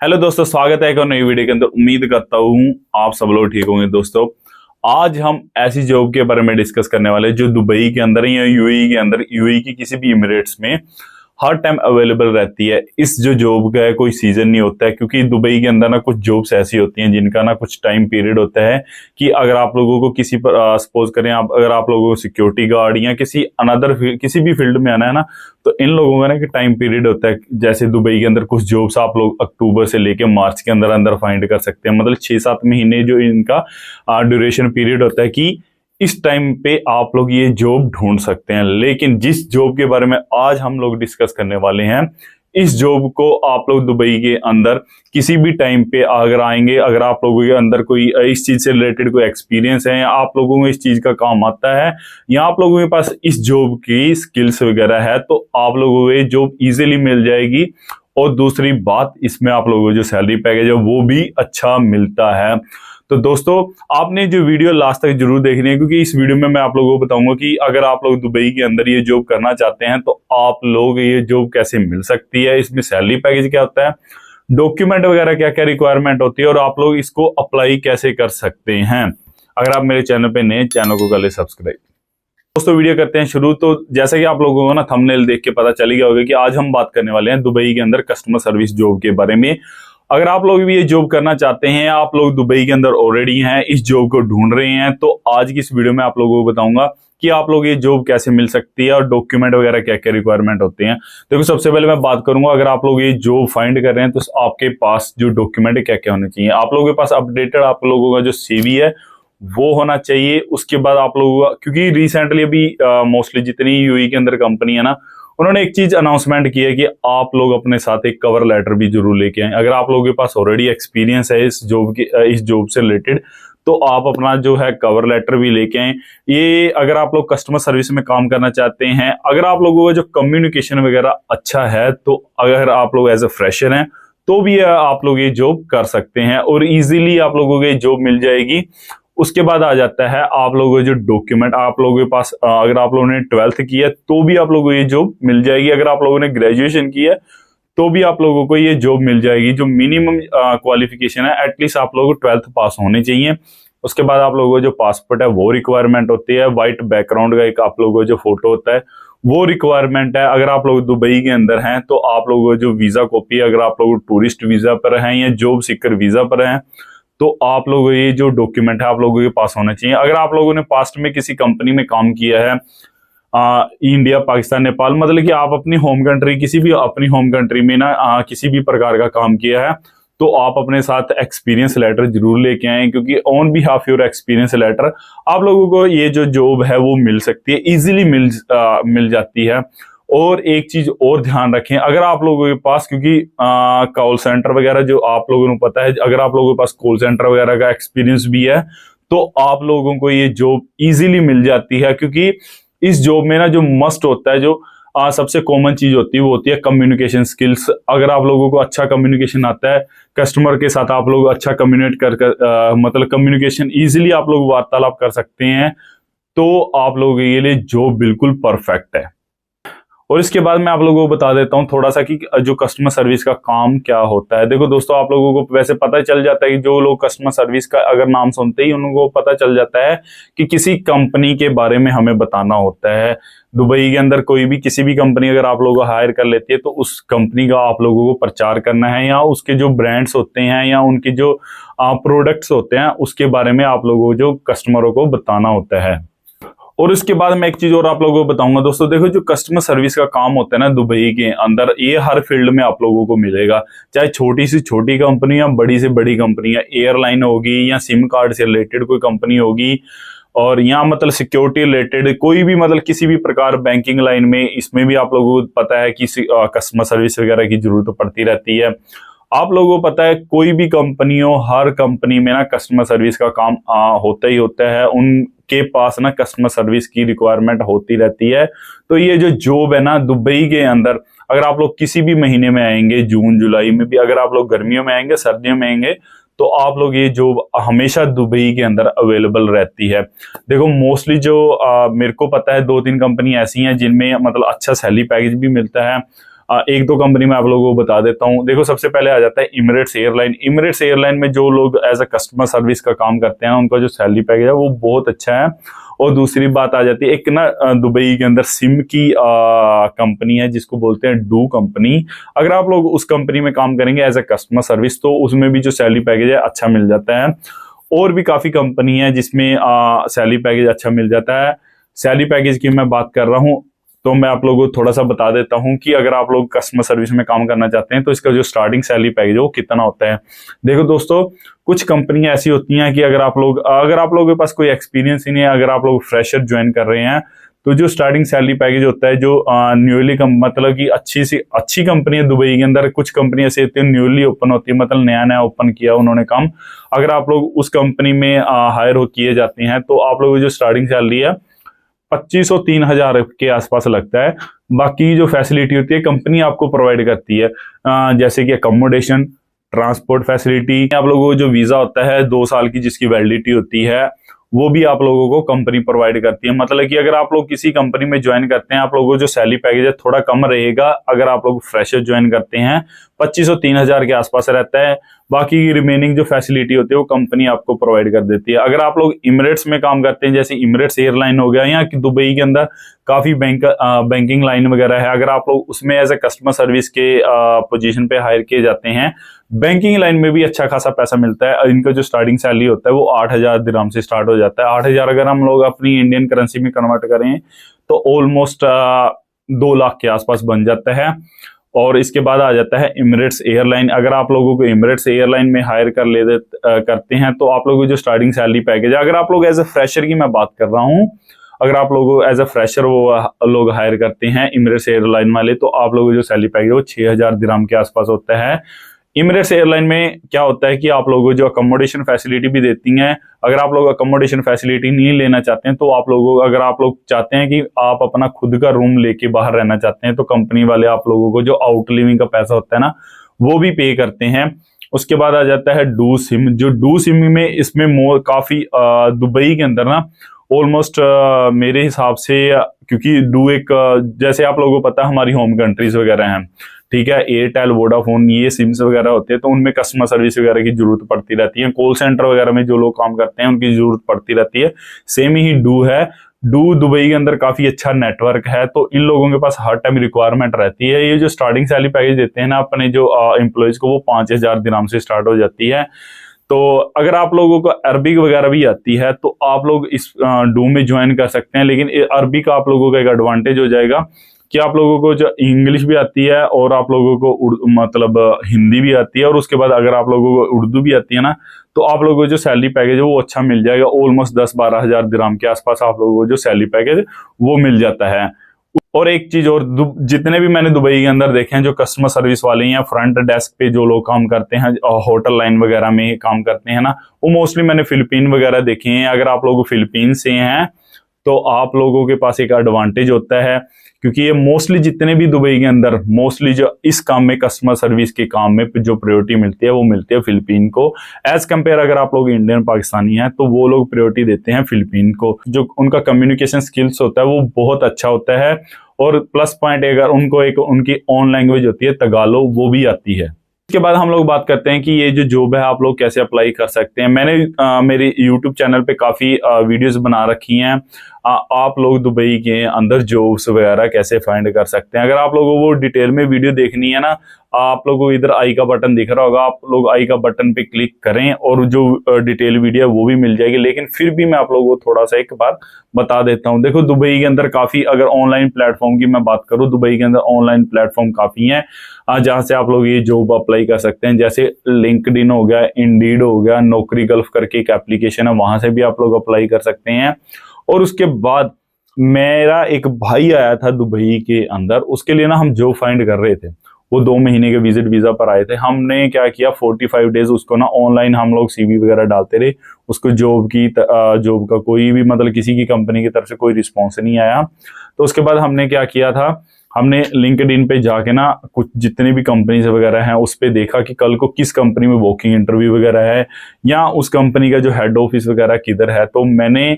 Hello दोस्तों, स्वागत है एक और नई वीडियो के अंदर। उम्मीद करता हूँ आप सब लोग ठीक होंगे। दोस्तों, आज हम ऐसी जॉब के बारे में डिस्कस करने वाले हैं जो दुबई के अंदर या यूएई के अंदर, यूएई की किसी भी इमिरेट्स में हर टाइम अवेलेबल रहती है। इस जो जॉब का है कोई सीजन नहीं होता है, क्योंकि दुबई के अंदर ना कुछ जॉब्स ऐसी होती हैं जिनका ना कुछ टाइम पीरियड होता है कि अगर आप लोगों को किसी पर सपोज करें अगर आप लोगों को सिक्योरिटी गार्ड या किसी भी फील्ड में आना है ना, तो इन लोगों का ना कि टाइम पीरियड होता है। जैसे दुबई के अंदर कुछ जॉब्स आप लोग अक्टूबर से लेके मार्च के अंदर अंदर फाइंड कर सकते हैं। मतलब 6-7 महीने जो इनका ड्यूरेशन पीरियड होता है कि इस टाइम पे आप लोग ये जॉब ढूंढ सकते हैं। लेकिन जिस जॉब के बारे में आज हम लोग डिस्कस करने वाले हैं, इस जॉब को आप लोग दुबई के अंदर किसी भी टाइम पे अगर आएंगे, अगर आप लोगों के अंदर कोई इस चीज से रिलेटेड कोई एक्सपीरियंस है या आप लोगों को इस चीज का काम आता है या आप लोगों के पास इस जॉब की स्किल्स वगैरह है, तो आप लोगों को ये जॉब इजीली मिल जाएगी। और दूसरी बात, इसमें आप लोगों को जो सैलरी पैकेज है वो भी अच्छा मिलता है। तो दोस्तों, आपने जो वीडियो लास्ट तक जरूर देखनी है, क्योंकि इस वीडियो में मैं आप लोगों को बताऊंगा कि अगर आप लोग दुबई के अंदर ये जॉब करना चाहते हैं तो आप लोग ये जॉब कैसे मिल सकती है, इसमें सैलरी पैकेज क्या होता है, डॉक्यूमेंट वगैरह क्या क्या रिक्वायरमेंट होती है और आप लोग इसको अप्लाई कैसे कर सकते हैं। अगर आप मेरे चैनल पे नए, चैनल को कर ले सब्सक्राइब। दोस्तों, वीडियो करते हैं शुरू। तो जैसे कि आप लोगों को ना थंबनेल देख के पता चल गया होगा कि आज हम बात करने वाले हैं दुबई के अंदर कस्टमर सर्विस जॉब के बारे में। अगर आप लोग भी ये जॉब करना चाहते हैं, आप लोग दुबई के अंदर ऑलरेडी हैं, इस जॉब को ढूंढ रहे हैं, तो आज की इस वीडियो में आप लोगों को बताऊंगा कि आप लोग ये जॉब कैसे मिल सकती है और डॉक्यूमेंट वगैरह क्या क्या रिक्वायरमेंट होते हैं। देखो, सबसे पहले मैं बात करूंगा, अगर आप लोग ये जॉब फाइंड कर रहे हैं तो आपके पास जो डॉक्यूमेंट क्या क्या होने चाहिए। आप लोगों के पास अपडेटेड आप लोगों का जो सीवी है वो होना चाहिए। उसके बाद आप लोगों का, क्योंकि रिसेंटली अभी मोस्टली जितनी यूएई के अंदर कंपनी है ना, उन्होंने एक चीज अनाउंसमेंट की है कि आप लोग अपने साथ एक कवर लेटर भी जरूर लेके आए। अगर आप लोगों के पास ऑलरेडी एक्सपीरियंस है इस जॉब से रिलेटेड, तो आप अपना जो है कवर लेटर भी लेके आए। ये अगर आप लोग कस्टमर सर्विस में काम करना चाहते हैं, अगर आप लोगों का जो कम्युनिकेशन वगैरह अच्छा है, तो अगर आप लोग एज ए फ्रेशर हैं तो भी आप लोग ये जॉब कर सकते हैं और इजीली आप लोगों को ये जॉब मिल जाएगी। उसके बाद आ जाता है आप लोगों को जो डॉक्यूमेंट आप लोगों के पास, अगर आप लोगों ने 12th की है तो भी आप लोगों को ये जॉब मिल जाएगी। अगर आप लोगों ने ग्रेजुएशन की है तो भी आप लोगों को ये जॉब मिल जाएगी। जो मिनिमम क्वालिफिकेशन है, एटलीस्ट आप लोगों को 12th पास होने चाहिए। उसके बाद आप लोगों को जो पासपोर्ट है वो रिक्वायरमेंट होती है। व्हाइट बैकग्राउंड का एक आप लोगों को जो फोटो होता है वो रिक्वायरमेंट है। अगर आप लोग दुबई के अंदर हैं तो आप लोगों को जो वीजा कॉपी, अगर आप लोग टूरिस्ट वीजा पर हैं या जॉब सीकर वीजा पर हैं, तो आप लोगों ये जो डॉक्यूमेंट है आप लोगों के पास होना चाहिए। अगर आप लोगों ने पास्ट में किसी कंपनी में काम किया है, इंडिया, पाकिस्तान, नेपाल, मतलब कि आप अपनी होम कंट्री, किसी भी अपनी होम कंट्री में ना किसी भी प्रकार का काम किया है, तो आप अपने साथ एक्सपीरियंस लेटर जरूर लेके आए, क्योंकि on behalf your experience letter आप लोगों को ये जो जॉब है वो मिल सकती है, इजीली मिल जाती है। और एक चीज और ध्यान रखें, अगर आप लोगों के पास, क्योंकि कॉल सेंटर वगैरह जो आप लोगों को पता है, अगर आप लोगों के पास कॉल सेंटर वगैरह का एक्सपीरियंस भी है तो आप लोगों को ये जॉब इजीली मिल जाती है। क्योंकि इस जॉब में ना जो मस्ट होता है, जो सबसे कॉमन चीज होती है वो होती है कम्युनिकेशन स्किल्स। अगर आप लोगों को अच्छा कम्युनिकेशन आता है, कस्टमर के साथ आप लोग अच्छा कम्युनिकेट मतलब कम्युनिकेशन इजीली आप लोग वार्तालाप कर सकते हैं, तो आप लोगों के लिए जॉब बिल्कुल परफेक्ट है। और इसके बाद मैं आप लोगों को बता देता हूं थोड़ा सा कि जो कस्टमर सर्विस का काम क्या होता है। देखो दोस्तों, आप लोगों को वैसे पता चल जाता है कि जो लोग कस्टमर सर्विस का अगर नाम सुनते ही उनको पता चल जाता है कि किसी कंपनी के बारे में हमें बताना होता है। दुबई के अंदर कोई भी किसी भी कंपनी अगर आप लोगों को हायर कर लेती है तो उस कंपनी का आप लोगों को प्रचार करना है, या उसके जो ब्रांड्स होते हैं या उनके जो प्रोडक्ट्स होते हैं उसके बारे में आप लोगों को जो कस्टमरों को बताना होता है। और इसके बाद मैं एक चीज और आप लोगों को बताऊंगा। दोस्तों देखो, जो कस्टमर सर्विस का काम होता है ना दुबई के अंदर, ये हर फील्ड में आप लोगों को मिलेगा। चाहे छोटी से छोटी कंपनी या बड़ी से बड़ी कंपनी, या एयरलाइन होगी या सिम कार्ड से रिलेटेड कोई कंपनी होगी, और यहाँ मतलब सिक्योरिटी रिलेटेड कोई भी, मतलब किसी भी प्रकार बैंकिंग लाइन में, इसमें भी आप लोगों को पता है कि कस्टमर सर्विस वगैरह की जरूरत पड़ती रहती है। आप लोगों को पता है कोई भी कंपनी हो, हर कंपनी में ना कस्टमर सर्विस का काम होता ही होता है। उनके पास ना कस्टमर सर्विस की रिक्वायरमेंट होती रहती है। तो ये जो जॉब है ना दुबई के अंदर, अगर आप लोग किसी भी महीने में आएंगे, जून जुलाई में भी, अगर आप लोग गर्मियों में आएंगे, सर्दियों में आएंगे, तो आप लोग ये जॉब हमेशा दुबई के अंदर अवेलेबल रहती है। देखो, मोस्टली जो मेरे को पता है 2-3 कंपनी ऐसी हैं जिनमें मतलब अच्छा सैलरी पैकेज भी मिलता है, एक दो कंपनी में आप लोगों को बता देता हूँ। देखो, सबसे पहले आ जाता है इमिरेट्स एयरलाइन। इमिरेट्स एयरलाइन में जो लोग एज अ कस्टमर सर्विस का काम करते हैं, उनका जो सैलरी पैकेज है वो बहुत अच्छा है। और दूसरी बात आ जाती है, एक ना दुबई के अंदर सिम की कंपनी है जिसको बोलते हैं डू कंपनी। अगर आप लोग उस कंपनी में काम करेंगे एज अ कस्टमर सर्विस, तो उसमें भी जो सैलरी पैकेज है अच्छा मिल जाता है। और भी काफी कंपनी है जिसमें सैलरी पैकेज अच्छा मिल जाता है। सैलरी पैकेज की मैं बात कर रहा हूँ तो मैं आप लोगों को थोड़ा सा बता देता हूं कि अगर आप लोग कस्टमर सर्विस में काम करना चाहते हैं तो इसका जो स्टार्टिंग सैलरी पैकेज है वो कितना होता है। देखो दोस्तों, कुछ कंपनियां ऐसी होती हैं कि अगर आप लोगों के पास कोई एक्सपीरियंस ही नहीं है, अगर आप लोग फ्रेशर ज्वाइन कर रहे हैं, तो जो स्टार्टिंग सैलरी पैकेज होता है, जो न्यूली मतलब कि अच्छी कंपनी है दुबई के अंदर, कुछ कंपनी ऐसी होती है न्यूली ओपन होती है, मतलब नया नया ओपन किया उन्होंने काम, अगर आप लोग उस कंपनी में हायर किए जाते हैं तो आप लोगों की जो स्टार्टिंग सैलरी है 2500 3000 के आसपास लगता है। बाकी जो फैसिलिटी होती है कंपनी आपको प्रोवाइड करती है, जैसे कि अकोमोडेशन, ट्रांसपोर्ट फैसिलिटी, आप लोगों को जो वीजा होता है 2 साल की जिसकी वैलिडिटी होती है, वो भी आप लोगों को कंपनी प्रोवाइड करती है। मतलब कि अगर आप लोग किसी कंपनी में ज्वाइन करते हैं, आप लोगों को जो सैलरी पैकेज है थोड़ा कम रहेगा। अगर आप लोग फ्रेशर ज्वाइन करते हैं 2500 3000 के आसपास रहता है। बाकी रिमेनिंग जो फैसिलिटी होती है वो कंपनी आपको प्रोवाइड कर देती है। अगर आप लोग इमिरेट्स में काम करते हैं, जैसे इमिरेट्स एयरलाइन हो गया, या दुबई के अंदर काफी बैंकिंग लाइन वगैरह है, अगर आप लोग उसमें एज ए कस्टमर सर्विस के पोजीशन पे हायर किए जाते हैं, बैंकिंग लाइन में भी अच्छा खासा पैसा मिलता है। इनका जो स्टार्टिंग सैलरी होता है वो 8000 दिरहम से स्टार्ट हो जाता है। 8000 अगर हम लोग अपनी इंडियन करेंसी में कन्वर्ट करें तो ऑलमोस्ट 2 लाख के आसपास बन जाता है। और इसके बाद आ जाता है इमिरेट्स एयरलाइन। अगर आप लोगों को इमिरेट्स एयरलाइन में हायर करते हैं तो आप लोगों को जो स्टार्टिंग सैलरी पैकेज है, अगर आप लोग एज ए फ्रेशर की मैं बात कर रहा हूँ, अगर आप लोगों एज ए फ्रेशर वो लोग हायर करते हैं इमिरेट्स एयरलाइन वाले, तो आप लोगों को जो सैलरी पैकेज है वो 6000 दिरहम के आसपास होता है। इमिरेट्स एयरलाइन में क्या होता है कि आप लोगों को जो अकोमोडेशन फैसिलिटी भी देती हैं। अगर आप लोग अकोमोडेशन फैसिलिटी नहीं लेना चाहते हैं तो अगर आप लोग चाहते हैं कि आप अपना खुद का रूम लेके बाहर रहना चाहते हैं, तो कंपनी वाले आप लोगों को जो आउट लिविंग का पैसा होता है ना, वो भी पे करते हैं। उसके बाद आ जाता है डू सिम। जो डू सिम में इसमें काफी दुबई के अंदर ना ऑलमोस्ट मेरे हिसाब से, क्योंकि डू एक जैसे आप लोगों को पता है हमारी होम कंट्रीज वगैरह हैं, ठीक है, एयरटेल, वोडाफोन, ये सिम्स वगैरह होते हैं, तो उनमें कस्टमर सर्विस वगैरह की जरूरत पड़ती रहती है। कॉल सेंटर वगैरह में जो लोग काम करते हैं उनकी जरूरत पड़ती रहती है। सेम ही डू है। डू दुबई के अंदर काफी अच्छा नेटवर्क है, तो इन लोगों के पास हर टाइम रिक्वायरमेंट रहती है। ये जो स्टार्टिंग सैलरी पैकेज देते हैं ना अपने जो एम्प्लॉयज को, वो 5000 दिरहम से स्टार्ट हो जाती है। तो अगर आप लोगों को अरबिक वगैरह भी आती है तो आप लोग इस डू में ज्वाइन कर सकते हैं। लेकिन अरबी का आप लोगों का एक एडवांटेज हो जाएगा कि आप लोगों को जो इंग्लिश भी आती है और आप लोगों को मतलब हिंदी भी आती है, और उसके बाद अगर आप लोगों को उर्दू भी आती है ना, तो आप लोगों को जो सैलरी पैकेज है वो अच्छा मिल जाएगा। ऑलमोस्ट 10-12 हजार दिरहम के आसपास आप लोगों को जो सैलरी पैकेज वो मिल जाता है। और एक चीज और, जितने भी मैंने दुबई के अंदर देखे हैं जो कस्टमर सर्विस वाले हैं, फ्रंट डेस्क पे जो लोग काम करते हैं, होटल लाइन वगैरह में काम करते हैं ना, वो मोस्टली मैंने फिलीपीन वगैरह देखे हैं। अगर आप लोग फिलीपीन से हैं तो आप लोगों के पास एक एडवांटेज होता है, क्योंकि ये मोस्टली जितने भी दुबई के अंदर मोस्टली जो इस काम में कस्टमर सर्विस के काम में जो प्रायोरिटी मिलती है वो मिलती है फिलीपीन को। एज कंपेयर अगर आप लोग इंडियन पाकिस्तानी हैं तो वो लोग प्रायोरिटी देते हैं फिलीपीन को। जो उनका कम्युनिकेशन स्किल्स होता है वो बहुत अच्छा होता है। और प्लस पॉइंट अगर उनको एक उनकी ओन लैंग्वेज होती है तगालो, वो भी आती है। इसके बाद हम लोग बात करते हैं कि ये जो जॉब है आप लोग कैसे अप्लाई कर सकते हैं। मैंने मेरे YouTube चैनल पे काफी वीडियोस बना रखी हैं। आप लोग दुबई के अंदर जॉब्स वगैरह कैसे फाइंड कर सकते हैं। अगर आप लोगों को वो डिटेल में वीडियो देखनी है ना, आप लोगों को इधर आई का बटन दिख रहा होगा, आप लोग आई का बटन पे क्लिक करें और जो डिटेल वीडियो है वो भी मिल जाएगी। लेकिन फिर भी मैं आप लोगों को थोड़ा सा एक बार बता देता हूं। देखो, दुबई के अंदर काफी, अगर ऑनलाइन प्लेटफॉर्म की मैं बात करूं, दुबई के अंदर ऑनलाइन प्लेटफॉर्म काफी हैं जहां से आप लोग ये जॉब अप्लाई कर सकते हैं। जैसे लिंक्डइन हो गया, इंडीड हो गया, नौकरी गल्फ करके एक एप्लीकेशन है, वहां से भी आप लोग अप्लाई कर सकते हैं। और उसके बाद मेरा एक भाई आया था दुबई के अंदर, उसके लिए ना हम जॉब फाइंड कर रहे थे। वो 2 महीने के विजिट वीजा पर आए थे। हमने क्या किया, 45 डेज उसको ना ऑनलाइन हम लोग CV वगैरह डालते रहे। उसको जॉब का कोई भी मतलब किसी की कंपनी की तरफ से कोई रिस्पॉन्स नहीं आया। तो उसके बाद हमने क्या किया था, हमने लिंक्डइन पे जाके ना कुछ जितनी भी कंपनीज वगैरह हैं उस पे देखा कि कल को किस कंपनी में वॉकिंग इंटरव्यू वगैरह है, या उस कंपनी का जो हेड ऑफिस वगैरह किधर है। तो मैंने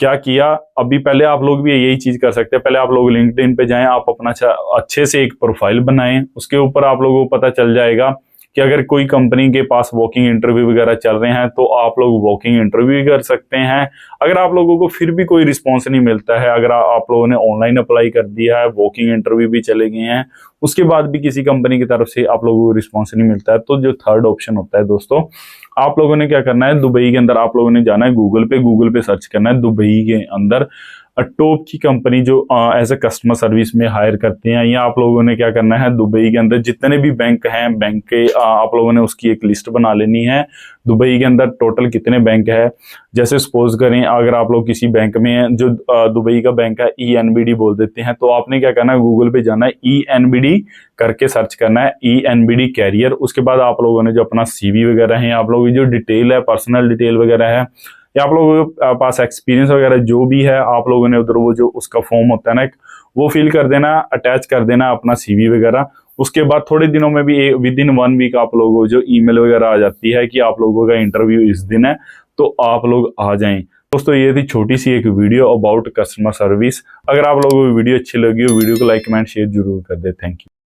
क्या किया, अभी पहले आप लोग भी यही चीज कर सकते हैं। पहले आप लोग लिंक्डइन पे जाएं, आप अपना अच्छे से एक प्रोफाइल बनाएं, उसके ऊपर आप लोगों को पता चल जाएगा कि अगर कोई कंपनी के पास वॉकिंग इंटरव्यू वगैरह चल रहे हैं तो आप लोग वॉकिंग इंटरव्यू भी कर सकते हैं। अगर आप लोगों को फिर भी कोई रिस्पॉन्स नहीं मिलता है, अगर आप लोगों ने ऑनलाइन अप्लाई कर दिया है, वॉकिंग इंटरव्यू भी चले गए हैं, उसके बाद भी किसी कंपनी की तरफ से आप लोगों को रिस्पॉन्स नहीं मिलता है, तो जो थर्ड ऑप्शन होता है दोस्तों, आप लोगों ने क्या करना है, दुबई के अंदर आप लोगों ने जाना है गूगल पे सर्च करना है दुबई के अंदर टॉप की कंपनी जो एज ए कस्टमर सर्विस में हायर करते हैं, या आप लोगों ने क्या करना है, दुबई के अंदर जितने भी बैंक हैं, बैंक के आप लोगों ने उसकी एक लिस्ट बना लेनी है। दुबई के अंदर टोटल कितने बैंक है, जैसे सपोज करें अगर आप लोग किसी बैंक में हैं, जो दुबई का बैंक है ENBD बोल देते हैं, तो आपने क्या करना है, गूगल पे जाना है, ENBD करके सर्च करना है, ENBD कैरियर। उसके बाद आप लोगों ने जो अपना CV वगैरह है, आप लोगों की जो डिटेल है, पर्सनल डिटेल वगैरह है, या आप लोगों के पास एक्सपीरियंस वगैरह जो भी है, आप लोगों ने उधर वो जो उसका फॉर्म होता है ना, वो फिल कर देना, अटैच कर देना अपना CV वगैरह। उसके बाद थोड़े दिनों में भी विद इन 1 वीक आप लोगों को जो ईमेल वगैरह आ जाती है कि आप लोगों का इंटरव्यू इस दिन है, तो आप लोग आ जाएं। दोस्तों ये थी छोटी सी एक वीडियो अबाउट कस्टमर सर्विस। अगर आप लोगों को वीडियो अच्छी लगी हो, वीडियो को लाइक कमेंट शेयर जरूर कर दे। Thank you.